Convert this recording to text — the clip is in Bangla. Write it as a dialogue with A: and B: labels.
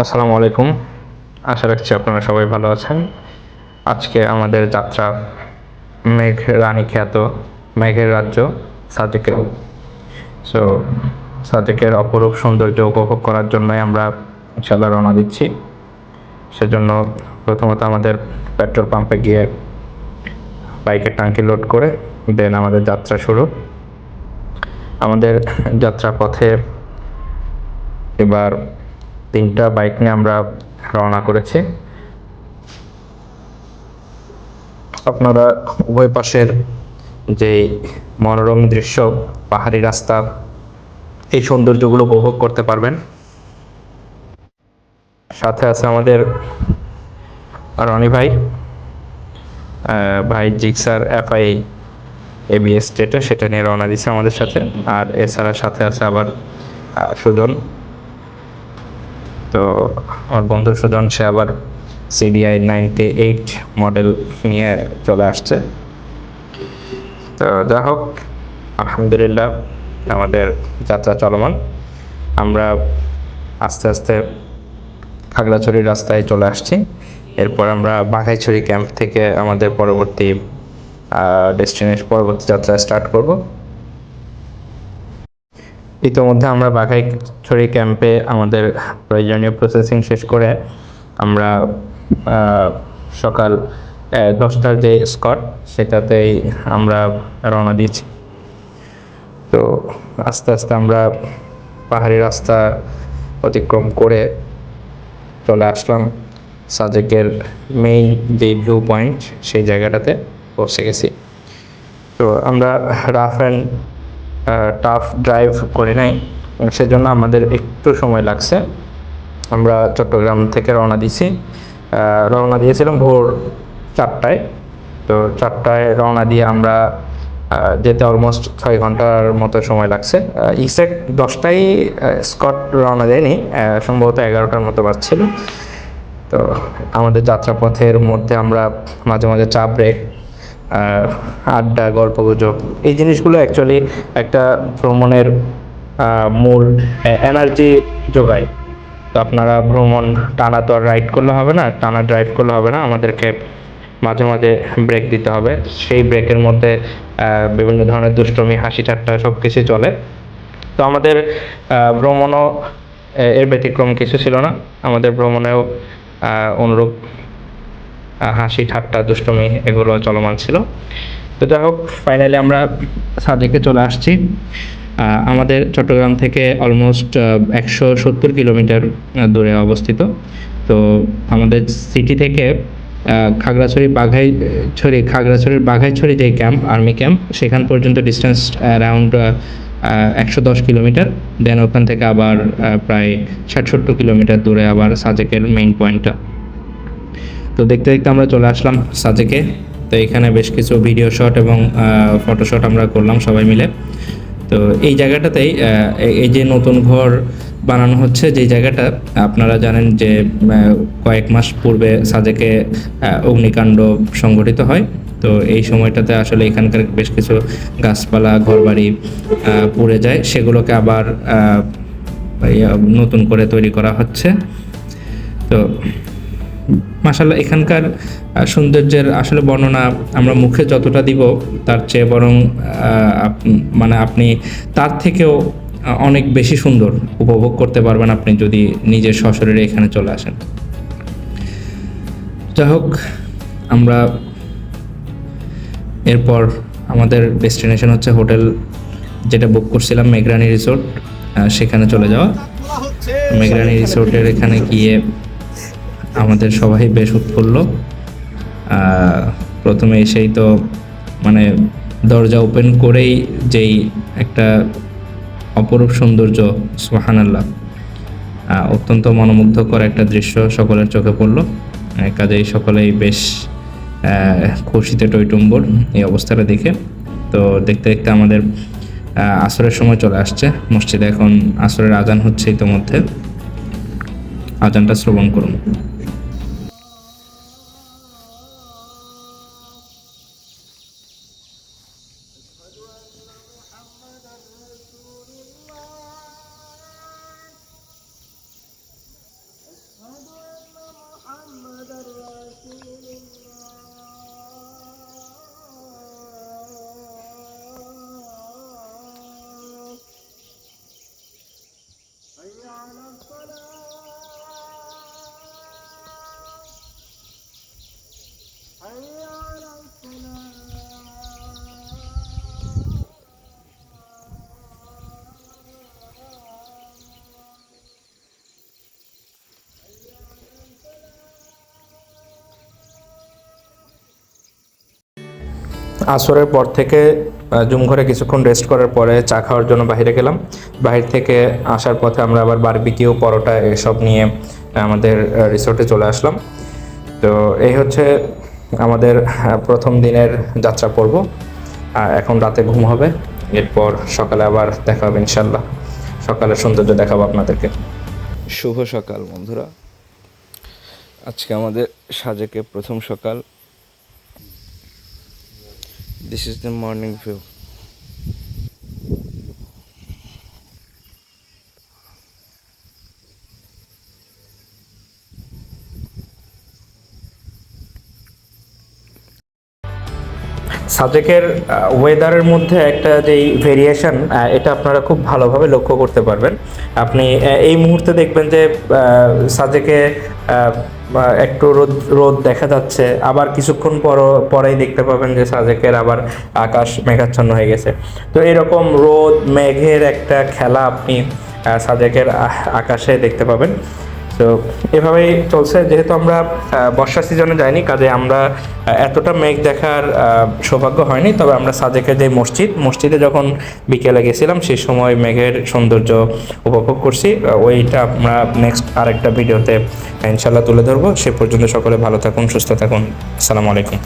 A: আসসালামু আলাইকুম। আশা রাখছি আপনারা সবাই ভালো আছেন। আজকে আমাদের যাত্রা মেঘ রানী খ্যাত মেঘের রাজ্য সাজেকে। সো সাজেকের অপরূপ সৌন্দর্য উপভোগ করার জন্যই আমরা ইনশাআল্লাহ রওনা দিচ্ছি। সেজন্য প্রথমত আমাদের পেট্রোল পাম্পে গিয়ে বাইকের ট্যাঙ্কি লোড করে দেন আমাদের যাত্রা শুরু। আমাদের যাত্রা পথে এবার 3টা বাইক নিয়ে আমরা রওনা করেছি। আপনারা উভয় পাশের যে মনোরম দৃশ্য, পাহাড়ি রাস্তা, এই সৌন্দর্যগুলো উপভোগ করতে পারবেন। সাথে আছে আমাদের রনি ভাই, ভাই জিক্সার এফআই এবিএস যেটা সেটা নিয়ে রওনা দিচ্ছে আমাদের সাথে। আর এছাড়া সাথে আছে আবার সুজন। তো আমার বন্ধু সুজন সে আবার সিডিআই 98 মডেল নিয়ে চলে আসছে। তো যা হোক, আলহামদুলিল্লাহ আমাদের যাত্রা চলমান। আমরা আস্তে আস্তে খাগড়াছড়ির রাস্তায় চলে আসছি। এরপর আমরা বাঘাইছড়ি ক্যাম্প থেকে আমাদের পরবর্তী যাত্রা স্টার্ট করব। ইতোমধ্যে আমরা বাঘাইছড়ি ক্যাম্পে আমাদের প্রয়োজনীয় প্রসেসিং শেষ করে আমরা সকাল 10টার যে স্কট সেটাতেই আমরা রওনা দিয়েছি। তো আস্তে আস্তে আমরা পাহাড়ি রাস্তা অতিক্রম করে চলে আসলাম সাজেকের মেইন যে ভিউ পয়েন্ট সেই জায়গাটাতে পৌঁছে গেছি। তো আমরা রাফ অ্যান্ড টাফ ড্রাইভ করে নাই, সেজন্য আমাদের একটু সময় লাগছে। আমরা চট্টগ্রাম থেকে রওনা দিয়েছিলাম ভোর 4টায়। তো 4টায় রওনা দিয়ে আমরা যেতে অলমোস্ট 6 ঘন্টার মতো সময় লাগছে। এক্স্যাক্ট 10টায় স্কট রওনা দেয়নি, সম্ভবত 11টার মতো বাজছিল। তো আমাদের যাত্রাপথের মধ্যে আমরা মাঝে মাঝে চা ব্রেক, আড্ডা, গল্পগুজব, এই জিনিসগুলো অ্যাকচুয়ালি একটা ভ্রমণের মূল এনার্জি যোগায়। তো আপনারা ভ্রমণ টানা তো আর রাইড করলে হবে না, টানা ড্রাইভ করলে হবে না, আমাদেরকে মাঝে মাঝে ব্রেক দিতে হবে। সেই ব্রেকের মধ্যে বিভিন্ন ধরনের দুষ্টুমি, হাসি ঠাট্টা সব কিছু চলে। তো আমাদের ভ্রমণও এর ব্যতিক্রম কিছু ছিল না। আমাদের ভ্রমণেও অনুরূপ হাসি ঠাট্টা দুষ্টুমি এগুলো চলমান ছিল। তো যাই হোক, ফাইনালি আমরা সাজেকে চলে আসছি। আমাদের চট্টগ্রাম থেকে অলমোস্ট 170 কিলোমিটার দূরে অবস্থিত। তো আমাদের সিটি থেকে খাগড়াছড়ির বাঘাইছড়ি যে ক্যাম্প, আর্মি ক্যাম্প, সেখান পর্যন্ত ডিস্টেন্স অ্যারাউন্ড 110 কিলোমিটার। দেন ওখান থেকে আবার প্রায় 60-70 কিলোমিটার দূরে আবার সাজেকের মেইন পয়েন্টটা। তো দেখতে দেখতে আমরা চলে আসলাম সাজেকে। তো এখানে বেশ কিছু ভিডিও শট এবং ফটোশট আমরা করলাম সবাই মিলে। তো এই জায়গাটাতেই এই যে নতুন ঘর বানানো হচ্ছে, যে জায়গাটা আপনারা জানেন যে কয়েক মাস পূর্বে সাজেকে অগ্নিকাণ্ড সংঘটিত হয়। তো এই সময়টাতে আসলে এখানকার বেশ কিছু গাছপালা, ঘরবাড়ি পুড়ে যায়, সেগুলোকে আবার নতুন করে তৈরি করা হচ্ছে। তো মাশাআল্লাহ এখানকার সৌন্দর্যের আসলে বর্ণনা আমরা মুখে যতটা দিব তার চেয়ে বরং মানে আপনি তার থেকেও অনেক বেশি সুন্দর উপভোগ করতে পারবেন আপনি যদি নিজের সশরীরে এখানে চলে আসেন। যাই হোক, আমরা এরপর আমাদের ডেস্টিনেশন হচ্ছে হোটেল যেটা বুক করছিলাম মেঘরানী রিসোর্ট, সেখানে চলে যাওয়া। মেঘরানী রিসোর্টের এখানে গিয়ে আমাদের সবাই বেশ উৎফুল্ল। প্রথমে এসেই তো মানে দরজা ওপেন করেই যেই একটা অপরূপ সৌন্দর্য, সুবহানাল্লাহ, অত্যন্ত মনোমুগ্ধকর একটা দৃশ্য সকলের চোখে পড়ল। কাজেই সকলেই বেশ খুশিতে টইটুম্বর এই অবস্থাটা দেখে। তো দেখতে দেখতে আমাদের আসরের সময় চলে আসছে। মসজিদে এখন আসরের আজান হচ্ছে, ইতোমধ্যে আজানটা শ্রবণ করুন। আসরের পর থেকে জুম ঘরে কিছুক্ষণ রেস্ট করার পরে চা খাওয়ার জন্য বাইরে গেলাম। বাহির থেকে আসার পথে আমরা আবার বারবিকিউ, পরোটা এসব নিয়ে আমাদের রিসোর্টে চলে আসলাম। তো এই হচ্ছে আমাদের প্রথম দিনের যাত্রা পর্ব। এখন রাতে ঘুম হবে, এরপর সকালে আবার দেখা হবে ইনশাল্লাহ। সকালের সৌন্দর্য দেখাবো আপনাদেরকে। শুভ সকাল বন্ধুরা, আজকে আমাদের সাজেকে প্রথম সকাল। This is the morning view. সাজেকের ওয়েদারের মধ্যে একটা যেই ভেরিয়েশন, এটা আপনারা খুব ভালোভাবে লক্ষ্য করতে পারবেন। আপনি এই মুহূর্তে দেখবেন যে সাজেকে একটু রোদ রোদ দেখা যাচ্ছে, আবার কিছুক্ষণ পরেই দেখতে পাবেন যে সাজেকের আবার আকাশ মেঘাচ্ছন্ন হয়ে গেছে। তো এরকম রোদ মেঘের একটা খেলা আপনি সাজেকের আকাশে দেখতে পাবেন। তো এভাবেই চলছে। যেহেতু আমরা বর্ষা সিজনে যাইনি, কাজে আমরা এতটা মেঘ দেখার সৌভাগ্য হয়নি। তবে আমরা সাজেকের যে মসজিদে যখন বিকেলে গেছিলাম, সেই সময় মেঘের সৌন্দর্য উপভোগ করছি। ওইটা আমরা নেক্সট আরেকটা ভিডিওতে ইনশাল্লাহ তুলে ধরবো। সে পর্যন্ত সকলে ভালো থাকুন, সুস্থ থাকুন। আসসালামু আলাইকুম।